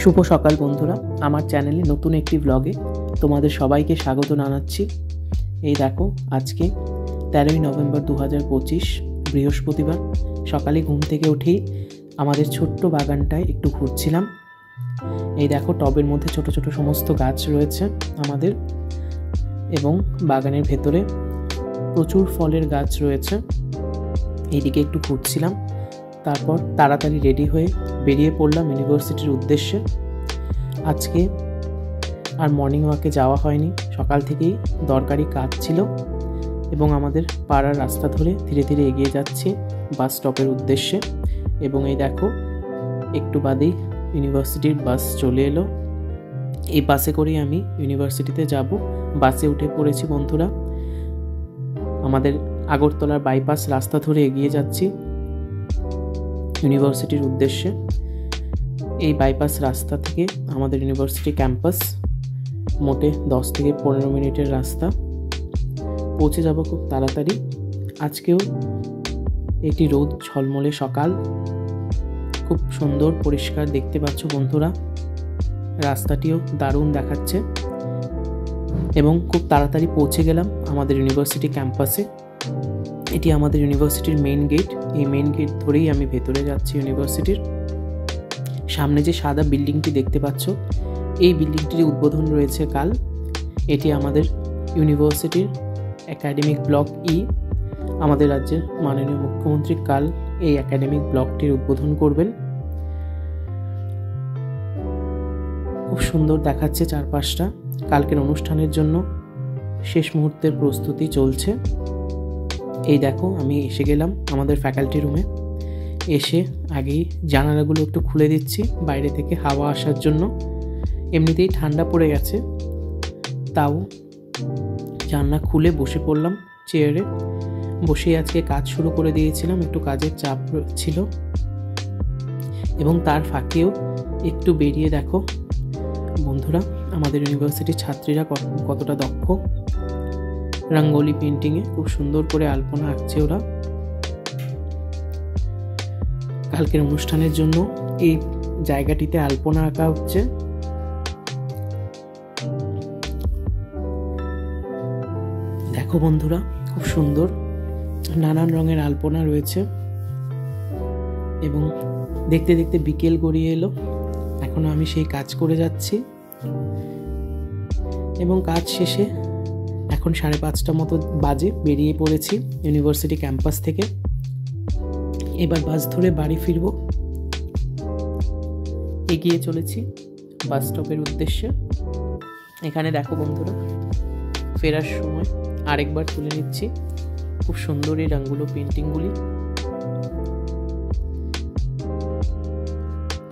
শুভ সকাল বন্ধুরা, আমার চ্যানেলে নতুন একটি ব্লগে তোমাদের সবাইকে স্বাগত জানাচ্ছি। এই দেখো, আজকে 13ই নভেম্বর 2025 বৃহস্পতিবার। সকালে ঘুম থেকে উঠেই আমাদের ছোট্ট বাগানটায় একটু ঘুরছিলাম। এই দেখো, টবের মধ্যে ছোট ছোট সমস্ত গাছ রয়েছে আমাদের, এবং বাগানের ভেতরে প্রচুর ফলের গাছ রয়েছে। এইদিকে একটু ঘুরছিলাম, তারপর তাড়াতাড়ি রেডি হয়ে বেরিয়ে পড়লাম ইউনিভার্সিটির উদ্দেশ্যে। আজকে আর মর্নিং ওয়াকে যাওয়া হয়নি, সকাল থেকেই দরকারি কাজ ছিল এবং আমাদের পাড়ার রাস্তা ধরে ধীরে ধীরে এগিয়ে যাচ্ছি বাস স্টপের উদ্দেশ্যে। এবং এই দেখো, একটু বাদেই ইউনিভার্সিটির বাস চলে এলো। এই বাসে করেই আমি ইউনিভার্সিটিতে যাব। বাসে উঠে পড়েছি বন্ধুরা। আমাদের আগরতলার বাইপাস রাস্তা ধরে এগিয়ে যাচ্ছি ইউনিভার্সিটির উদ্দেশ্যে। এই বাইপাস রাস্তা থেকে আমাদের ইউনিভার্সিটি ক্যাম্পাস মোটে 10 থেকে 15 মিনিটের রাস্তা। পৌঁছে যাব খুব তাড়াতাড়ি। আজকেও একটি রোদ ঝলমলে সকাল, খুব সুন্দর পরিষ্কার দেখতে পাচ্ছ বন্ধুরা। রাস্তাটিও দারুণ দেখাচ্ছে এবং খুব তাড়াতাড়ি পৌঁছে গেলাম আমাদের ইউনিভার্সিটি ক্যাম্পাসে। এটি আমাদের ইউনিভার্সিটির মেইন গেট। এই মেইন গেট ধরেই আমি ভেতরে যাচ্ছি ইউনিভার্সিটির। সামনে যে সাদা বিল্ডিংটি দেখতে পাচ্ছ, এই বিল্ডিংটির উদ্বোধন রয়েছে কাল। এটি আমাদের ইউনিভার্সিটির একাডেমিক ব্লক ই। আমাদের রাজ্যের মাননীয় মুখ্যমন্ত্রী কাল এই একাডেমিক ব্লকটির উদ্বোধন করবেন। খুব সুন্দর দেখাচ্ছে চারপাশটা। কালকের অনুষ্ঠানের জন্য শেষ মুহূর্তের প্রস্তুতি চলছে। এই দেখো, আমি এসে গেলাম আমাদের ফ্যাকাল্টি রুমে। এসে আগেই জানালাগুলো একটু খুলে দিচ্ছি বাইরে থেকে হাওয়া আসার জন্য। এমনিতেই ঠান্ডা পড়ে গেছে, তাও জানলা খুলে বসে পড়লাম চেয়ারে। বসেই আজকে কাজ শুরু করে দিয়েছিলাম, একটু কাজের চাপ ছিল এবং তার ফাঁকেও একটু বেরিয়ে দেখো বন্ধুরা আমাদের ইউনিভার্সিটির ছাত্রীরা কতটা দক্ষ। রঙ্গোলি পেন্টিংয়ে খুব সুন্দর করে আলপনা আঁকছে ওরা। কালকের অনুষ্ঠানের জন্য এই জায়গাটিতে আলপনা আঁকা হচ্ছে। দেখো বন্ধুরা, খুব সুন্দর নানান রঙের আলপনা রয়েছে এবং দেখতে দেখতে বিকেল গড়িয়ে এলো। এখনো আমি সেই কাজ করে যাচ্ছি এবং কাজ শেষে এখন 5:30 মতো বাজে। বেরিয়ে পড়েছি ইউনিভার্সিটি ক্যাম্পাস থেকে। এবার বাস ধরে বাড়ি ফিরব। এগিয়ে চলেছি বাস স্টপের উদ্দেশ্যে। এখানে দেখো বন্ধুরা, ফেরার সময় আরেকবার তুলে নিচ্ছি খুব সুন্দর এই রঙগুলো পেন্টিংগুলি।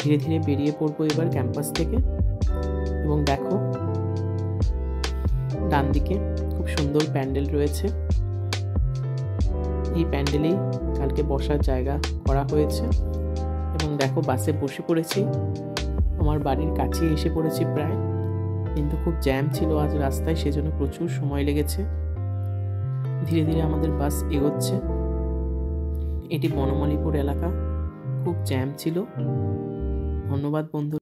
ধীরে ধীরে বেরিয়ে পড়বো এবার ক্যাম্পাস থেকে। এবং দেখো, ডান দিকে খুব সুন্দর প্যান্ডেল রয়েছে। এই প্যান্ডেলেই কালকে বসার জায়গা করা হয়েছে। এবং দেখো, বাসে বসে পড়েছি। আমার বাড়ির কাছে এসে পড়েছি প্রায়, কিন্তু খুব জ্যাম ছিল আজ রাস্তায়, সেজন্য প্রচুর সময় লেগেছে। ধীরে ধীরে আমাদের বাস এগোচ্ছে। এটি বনমালীপুর এলাকা, খুব জ্যাম ছিল। ধন্যবাদ বন্ধু।